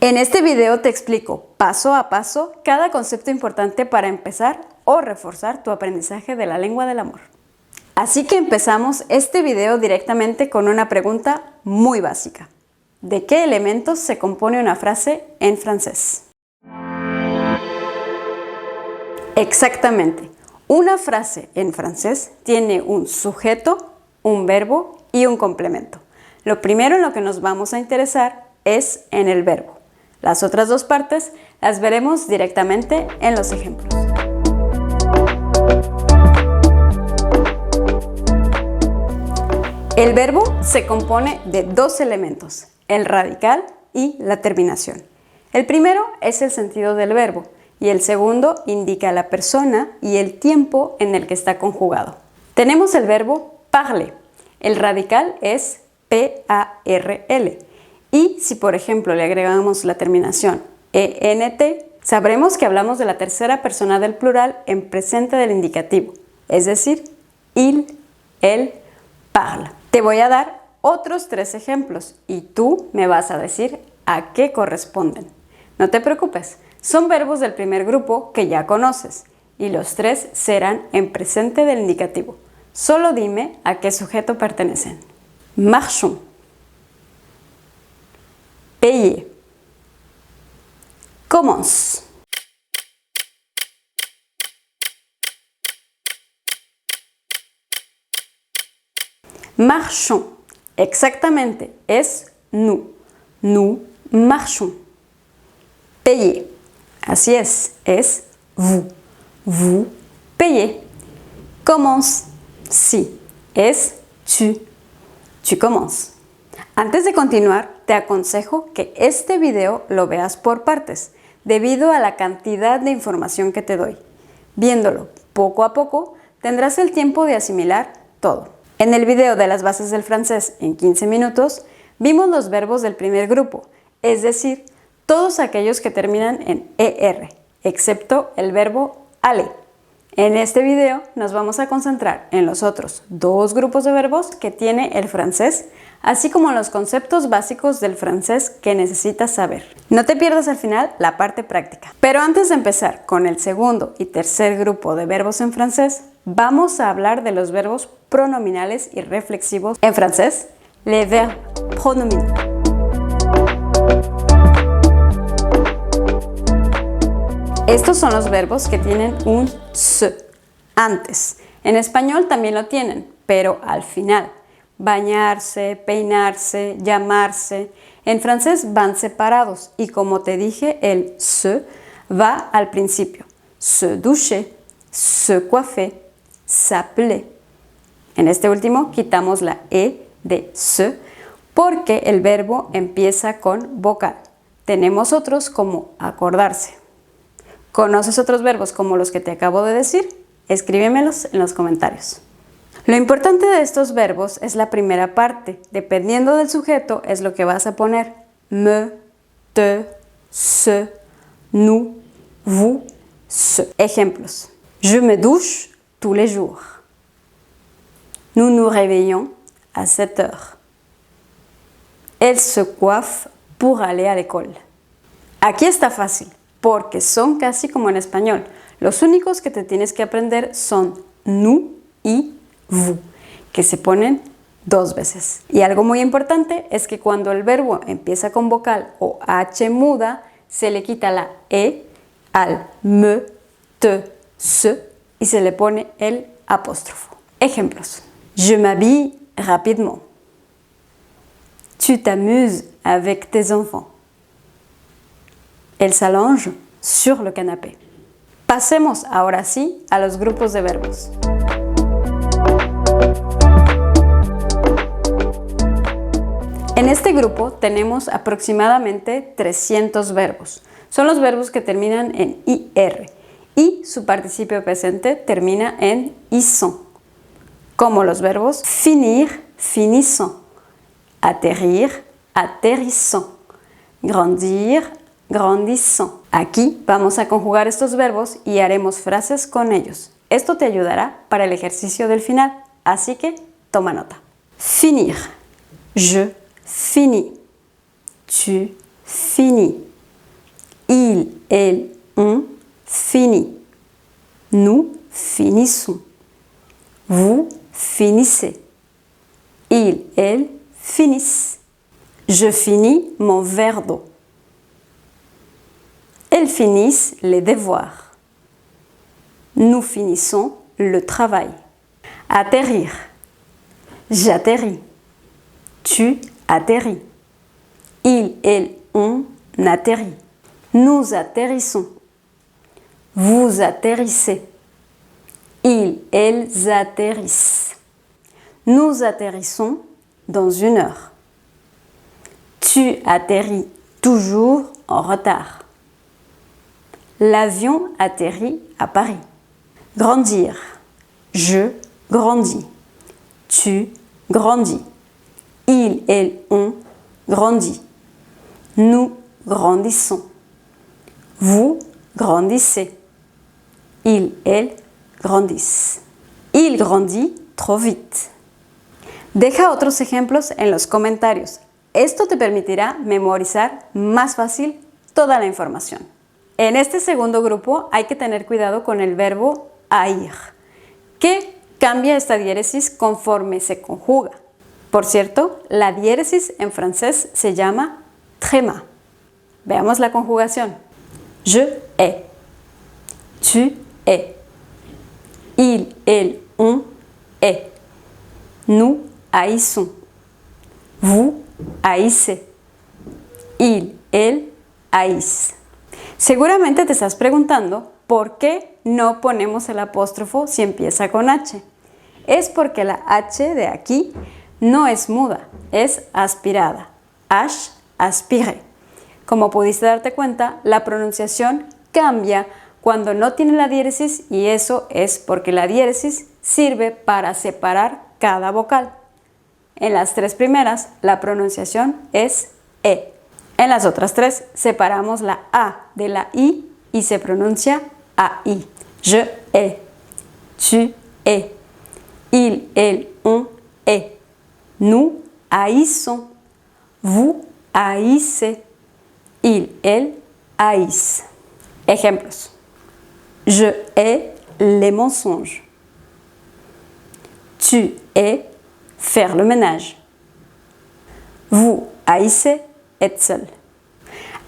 En este video te explico paso a paso cada concepto importante para empezar o reforzar tu aprendizaje de la lengua del amor. Así que empezamos este video directamente con una pregunta muy básica. ¿De qué elementos se compone una frase en francés? Exactamente. Una frase en francés tiene un sujeto, un verbo y un complemento. Lo primero en lo que nos vamos a interesar es en el verbo. Las otras dos partes las veremos directamente en los ejemplos. El verbo se compone de dos elementos, el radical y la terminación. El primero es el sentido del verbo y el segundo indica la persona y el tiempo en el que está conjugado. Tenemos el verbo parler. El radical es P-A-R-L. Y si por ejemplo le agregamos la terminación ENT, sabremos que hablamos de la tercera persona del plural en presente del indicativo, es decir, il, elle, parle. Te voy a dar otros 3 ejemplos y tú me vas a decir a qué corresponden. No te preocupes, son verbos del primer grupo que ya conoces y los 3 serán en presente del indicativo. Solo dime a qué sujeto pertenecen. Marchons. Payer. Commence. Marchons. Exactamente, es nous. Nous marchons. Payer. Así es vous. Vous payez. Commence. Sí, es tu. Tu commences. Antes de continuar, te aconsejo que este video lo veas por partes, debido a la cantidad de información que te doy. Viéndolo poco a poco, tendrás el tiempo de asimilar todo. En el video de las bases del francés en 15 minutos, vimos los verbos del primer grupo, es decir, todos aquellos que terminan en ER, excepto el verbo aller. En este video nos vamos a concentrar en los otros 2 grupos de verbos que tiene el francés, así como los conceptos básicos del francés que necesitas saber. No te pierdas al final la parte práctica. Pero antes de empezar con el segundo y tercer grupo de verbos en francés, vamos a hablar de los verbos pronominales y reflexivos en francés, les verbes pronominaux. Estos son los verbos que tienen un se antes. En español también lo tienen, pero al final. Bañarse, peinarse, llamarse. En francés van separados y como te dije, el se va al principio. Se doucher, se coiffer, s'appeler. En este último quitamos la E de se porque el verbo empieza con vocal. Tenemos otros como acordarse. ¿Conoces otros verbos como los que te acabo de decir? Escríbemelos en los comentarios. Lo importante de estos verbos es la primera parte. Dependiendo del sujeto es lo que vas a poner. Me, te, se, nous, vous, se. Ejemplos. Je me douche tous les jours. Nous nous réveillons à 7 heures. Elle se coiffe pour aller à l'école. Aquí está fácil, porque son casi como en español. Los únicos que te tienes que aprender son nous y vous, que se ponen 2 veces. Y algo muy importante es que cuando el verbo empieza con vocal o H muda, se le quita la E al me, te, se y se le pone el apóstrofo. Ejemplos. Je m'habille rapidement. Tu t'amuses avec tes enfants. Elle s'allonge sur le canapé. Pasemos ahora sí a los grupos de verbos. En este grupo tenemos aproximadamente 300 verbos. Son los verbos que terminan en IR y su participio presente termina en ISON, como los verbos finir, finissant, atterrir, atterrissant, grandir, grandissant. Aquí vamos a conjugar estos verbos y haremos frases con ellos. Esto te ayudará para el ejercicio del final, así que toma nota. Finir. Je finis. Tu finis. elles, on finit. Nous finissons. Vous finissez. Ils, elles finissent. Je finis mon verre d'eau. Elles finissent les devoirs. Nous finissons le travail. Atterrir. J'atterris. Tu atterris. Ils, elles, on atterrit. Nous atterrissons. Vous atterrissez. Ils, elles atterrissent. Nous atterrissons dans 1 heure. Tu atterris toujours en retard. L'avion atterrit à Paris. Grandir. Je grandis. Tu grandis. Ils, elles, on grandit. Nous grandissons. Vous grandissez. Ils, elles grandissent. Il grandit trop vite. Deja otros ejemplos en los comentarios. Esto te permitirá memorizar más fácil toda la información. En este segundo grupo hay que tener cuidado con el verbo haïr, que cambia esta diéresis conforme se conjuga. Por cierto, la diéresis en francés se llama tréma. Veamos la conjugación. Je hais. Tu hais. Il, elle, on hait. Nous haïssons. Vous haïssez. Il, elle haïssent. Seguramente te estás preguntando por qué no ponemos el apóstrofo si empieza con H. Es porque la H de aquí no es muda, es aspirada. H, aspiré. Como pudiste darte cuenta, la pronunciación cambia cuando no tiene la diéresis y eso es porque la diéresis sirve para separar cada vocal. En las 3 primeras, la pronunciación es E. En las otras 3, separamos la A de la I y se pronuncia AI. Je hais. Tu hais. Il, elle, on hait. Nous haïssons. Vous haïssez. Il, elle haïssent. Ejemplos. Je hais les mensonges. Tu hais faire le ménage. Vous haïssez être seul.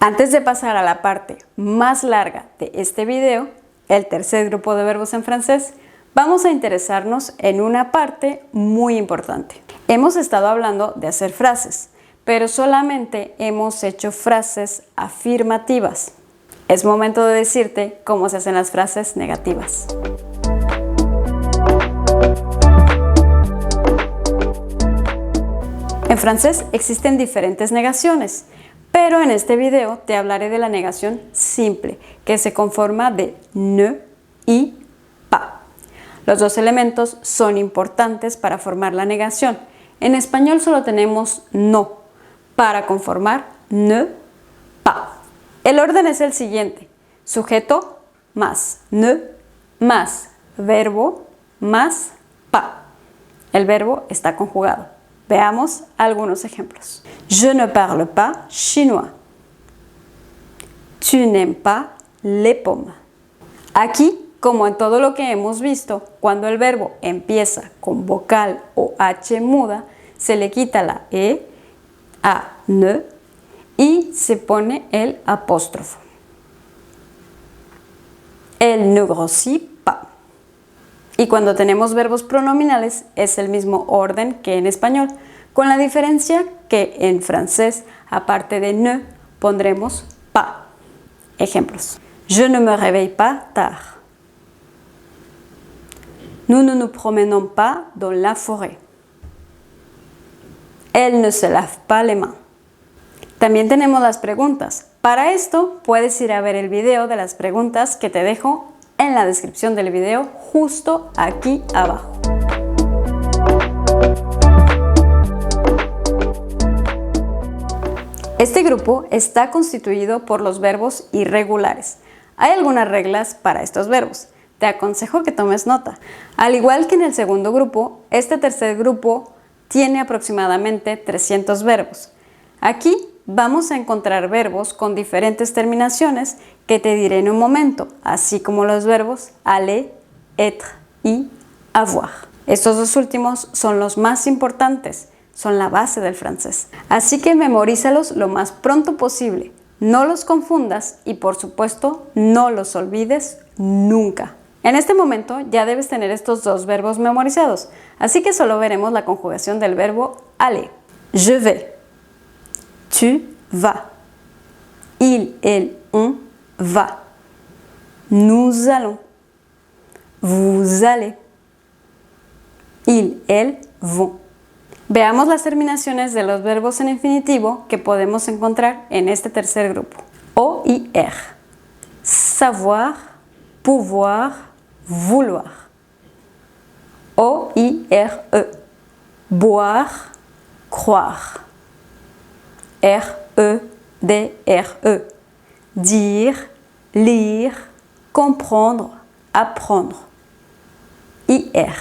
Antes de pasar a la parte más larga de este video, el tercer grupo de verbos en francés, vamos a interesarnos en una parte muy importante. Hemos estado hablando de hacer frases, pero solamente hemos hecho frases afirmativas. Es momento de decirte cómo se hacen las frases negativas. En francés existen diferentes negaciones, pero en este video te hablaré de la negación simple, que se conforma de ne y pas. Los 2 elementos son importantes para formar la negación. En español solo tenemos no para conformar ne, pas. El orden es el siguiente: sujeto más ne más verbo más pas. El verbo está conjugado. Veamos algunos ejemplos. Je ne parle pas chinois. Tu n'aimes pas les pommes. Aquí, como en todo lo que hemos visto, cuando el verbo empieza con vocal o H muda, se le quita la E a ne y se pone el apóstrofo. Elle ne grossit pas. Y cuando tenemos verbos pronominales es el mismo orden que en español, con la diferencia que en francés, aparte de ne, pondremos pas. Ejemplos. Je ne me réveille pas tard. Nous ne nous promenons pas dans la forêt. Elle ne se lave pas les mains. También tenemos las preguntas. Para esto puedes ir a ver el video de las preguntas que te dejo en la descripción del video justo aquí abajo. Este grupo está constituido por los verbos irregulares. Hay algunas reglas para estos verbos. Te aconsejo que tomes nota. Al igual que en el segundo grupo, este tercer grupo tiene aproximadamente 300 verbos. Aquí vamos a encontrar verbos con diferentes terminaciones que te diré en un momento, así como los verbos aller, être y avoir. Estos dos últimos son los más importantes, son la base del francés. Así que memorízalos lo más pronto posible. No los confundas y por supuesto no los olvides nunca. En este momento ya debes tener estos dos verbos memorizados, así que solo veremos la conjugación del verbo aller. Je vais. Tu vas. Il, elle, on va. Nous allons. Vous allez. Il, elles vont. Veamos las terminaciones de los verbos en infinitivo que podemos encontrar en este tercer grupo. OIR. Savoir, pouvoir, vouloir. OIRE. Boire, croire. REDRE. Dire, lire, comprendre, apprendre. IR,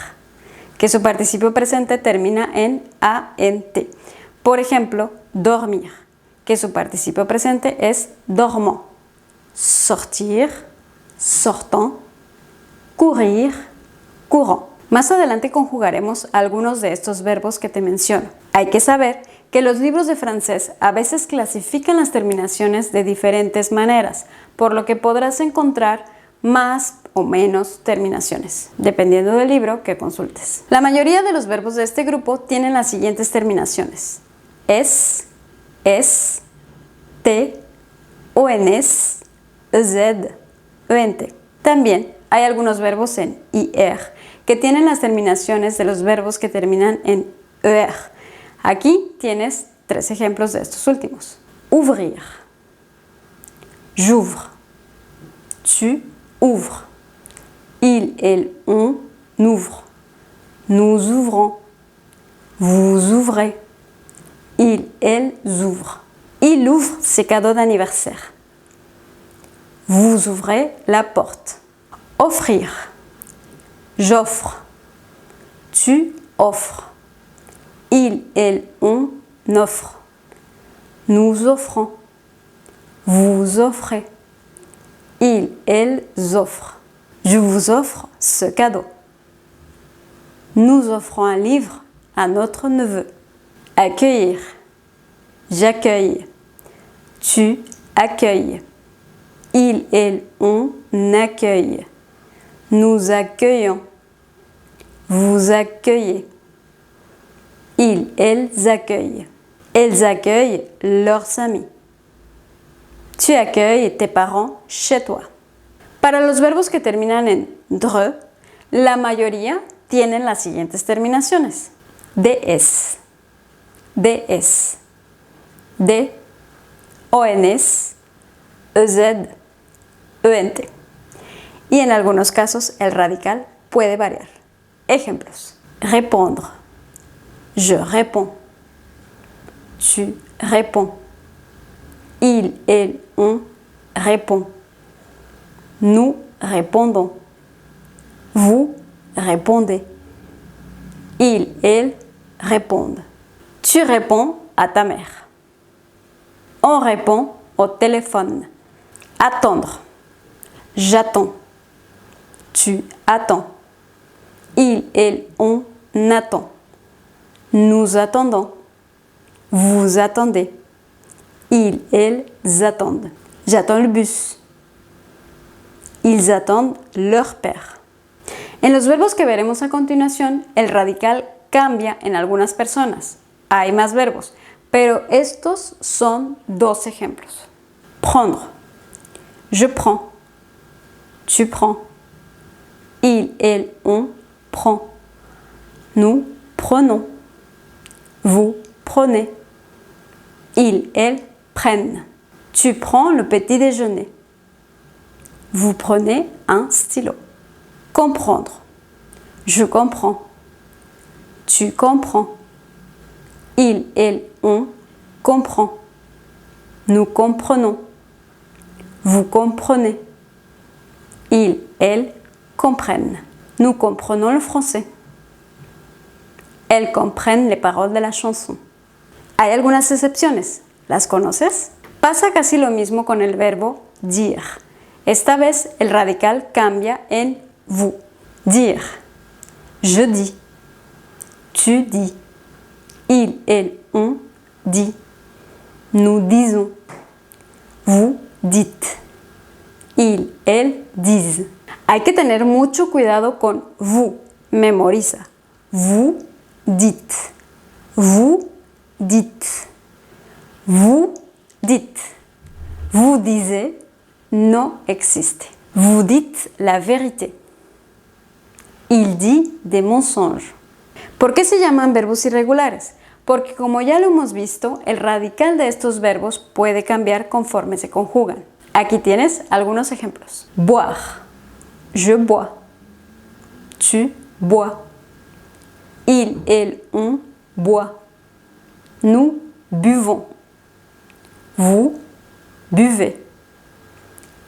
que su participio presente termina en ANT. Por ejemplo, dormir, que su participio presente es dormant. Sortir, sortant. Courir, courant. Más adelante conjugaremos algunos de estos verbos que te menciono. Hay que saber que los libros de francés a veces clasifican las terminaciones de diferentes maneras, por lo que podrás encontrar más o menos terminaciones, dependiendo del libro que consultes. La mayoría de los verbos de este grupo tienen las siguientes terminaciones: es, te, ons, z, ent. También hay algunos verbos en IR que tienen las terminaciones de los verbos que terminan en ER. Aquí tienes 3 ejemplos de estos últimos. Ouvrir. J'ouvre. Tu ouvres. Il, elle, on ouvre. Nous ouvrons. Vous ouvrez. Il, elles ouvrent. Il ouvre ses cadeaux d'anniversaire. Vous ouvrez la porte. Offrir. J'offre. Tu offres. Il, elle, on offre. Nous offrons. Vous offrez. Ils, elles offrent. Je vous offre ce cadeau. Nous offrons un livre à notre neveu. Accueillir. J'accueille. Tu accueilles. Il, elle, on accueille. Nous accueillons. Vous accueillez. Ils, elles accueillent. Elles accueillent leurs amis. Tu accueilles tes parents chez toi. Para los verbos que terminan en dre, la mayoría tienen las siguientes terminaciones: ds, ds, d, ons, ez, ent. Y en algunos casos el radical puede variar. Ejemplos: répondre. Je réponds. Tu réponds. Il, elle, on répond. Nous répondons. Vous répondez. Ils, elles répondent. Tu réponds à ta mère. On répond au téléphone. Attendre. J'attends. Tu attends. Il, elle, on attend. Nous attendons. Vous attendez. Ils, elles attendent. J'attends le bus. Ils attendent leur père. En los verbos que veremos a continuación, el radical cambia en algunas personas. Hay más verbos, pero estos son 2 ejemplos. Prendre. Je prends. Tu prends. Il, elle, on prend. Nous prenons. Vous prenez. Ils, elles prennent. Tu prends le petit déjeuner. Vous prenez un stylo. Comprendre. Je comprends. Tu comprends. Il, elle, on comprend. Nous comprenons. Vous comprenez. Ils, elles comprennent. Nous comprenons le français. Elles comprennent les paroles de la chanson. Hay algunas excepciones. ¿Las conoces? Pasa casi lo mismo con el verbo dire. Esta vez el radical cambia en vous. Dire. Je dis. Tu dis. Il, elle, on dit. Nous disons. Vous dites. Il, elle disent. Hay que tener mucho cuidado con vous. Memoriza. Vous dites. Vous dites. Vous dites. Vous disiez no existe. Vous dites la vérité. Il dit des mensonges. ¿Por qué se llaman verbos irregulares? Porque como ya lo hemos visto, el radical de estos verbos puede cambiar conforme se conjugan. Aquí tienes algunos ejemplos. Boire. Je bois. Tu bois. Il, elle, on boit. Nous buvons. Vous buvez.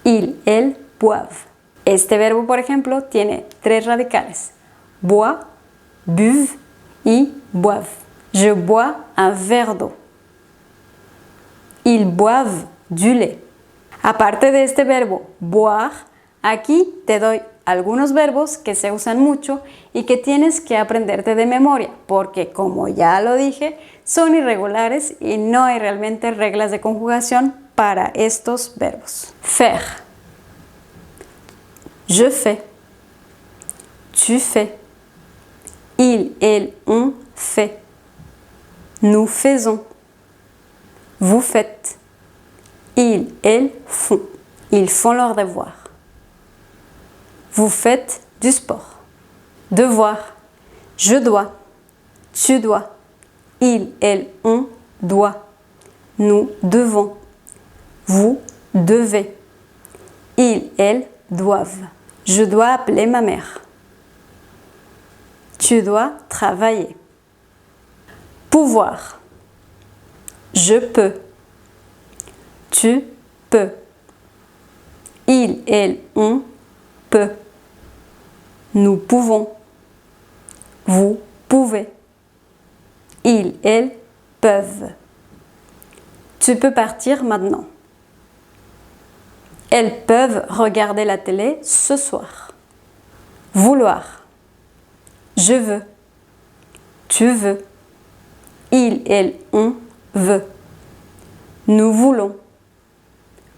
Il, elle boivent. Este verbo, por ejemplo, tiene 3 radicales. Bois, buve y boivent. Je bois un verre d'eau. Ils boivent du lait. Aparte de este verbo boire, aquí te doy algunos verbos que se usan mucho y que tienes que aprenderte de memoria, porque como ya lo dije, son irregulares y no hay realmente reglas de conjugación para estos verbos. Faire. Je fais. Tu fais. Il, elle, on fait. Nous faisons. Vous faites. Ils, elles font. Ils font leurs devoirs. Vous faites du sport. Devoir. Je dois. Tu dois. Il, elle, on doit. Nous devons. Vous devez. Ils, elles doivent. Je dois appeler ma mère. Tu dois travailler. Pouvoir. Je peux. Tu peux. Il, elle, on peut. Nous pouvons. Vous pouvez. Ils, elles peuvent. Tu peux partir maintenant. Elles peuvent regarder la télé ce soir. Vouloir. Je veux. Tu veux. Il, elle, on veut. Nous voulons.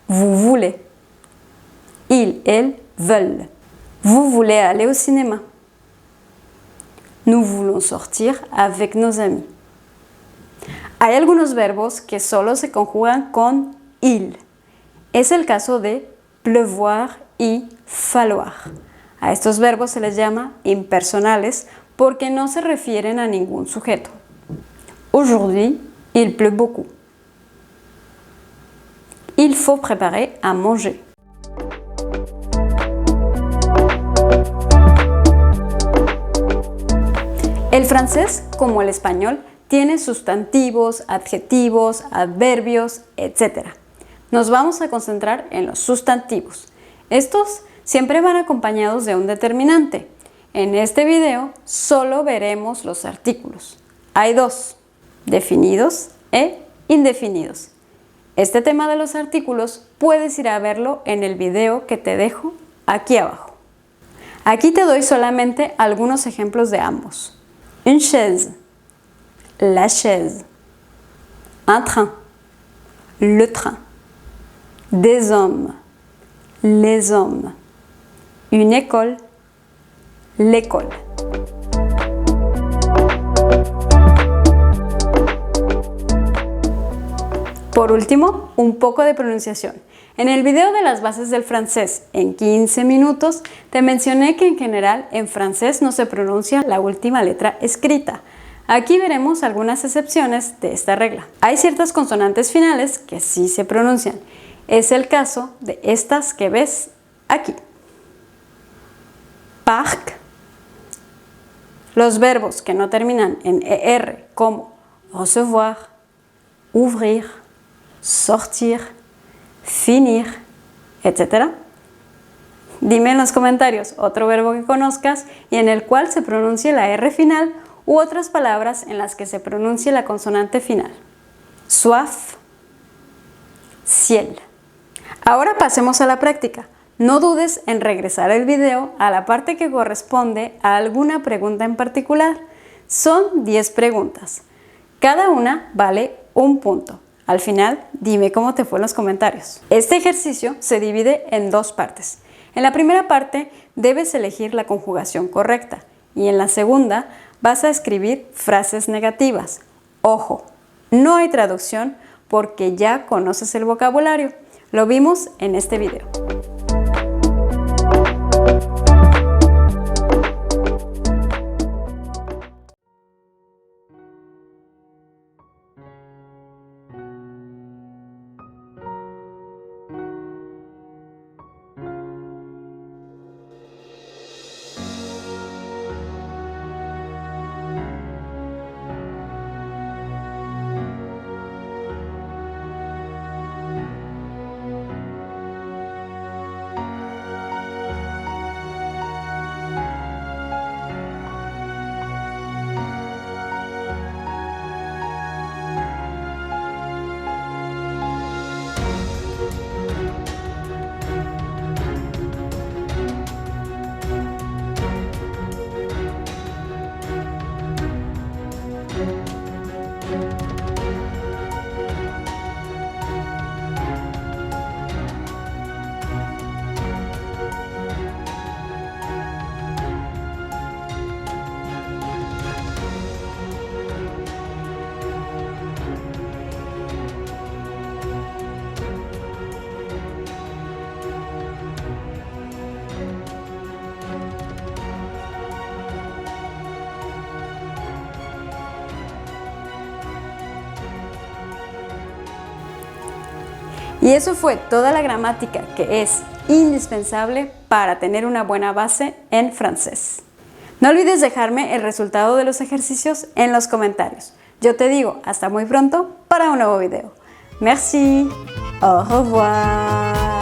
Vous voulez. Ils, elles veulent. Vous voulez aller au cinéma. Nous voulons sortir avec nos amis. Hay algunos verbos que solo se conjugan con il. Es el caso de pleuvoir y falloir. A estos verbos se les llama impersonales porque no se refieren a ningún sujeto. Aujourd'hui, il pleut beaucoup. Il faut préparer à manger. El francés, como el español, tiene sustantivos, adjetivos, adverbios, etc. Nos vamos a concentrar en los sustantivos. Estos siempre van acompañados de un determinante. En este video solo veremos los artículos. Hay 2, definidos e indefinidos. Este tema de los artículos puedes ir a verlo en el video que te dejo aquí abajo. Aquí te doy solamente algunos ejemplos de ambos. Une chaise, la chaise. Un train, le train. Des hommes, les hommes. Une école, l'école. Por último, un poco de pronunciación. En el video de las bases del francés en 15 minutos, te mencioné que en general en francés no se pronuncia la última letra escrita. Aquí veremos algunas excepciones de esta regla. Hay ciertas consonantes finales que sí se pronuncian. Es el caso de estas que ves aquí. Parc. Los verbos que no terminan en ER como recevoir, ouvrir, sortir, finir, etc. Dime en los comentarios otro verbo que conozcas y en el cual se pronuncie la R final u otras palabras en las que se pronuncie la consonante final. Soif, ciel. Ahora pasemos a la práctica. No dudes en regresar el video a la parte que corresponde a alguna pregunta en particular. Son 10 preguntas. Cada una vale un punto. Al final, dime cómo te fue en los comentarios. Este ejercicio se divide en 2 partes. En la primera parte debes elegir la conjugación correcta y en la segunda vas a escribir frases negativas. Ojo, no hay traducción porque ya conoces el vocabulario. Lo vimos en este video. Y eso fue toda la gramática que es indispensable para tener una buena base en francés. No olvides dejarme el resultado de los ejercicios en los comentarios. Yo te digo hasta muy pronto para un nuevo video. Merci, au revoir.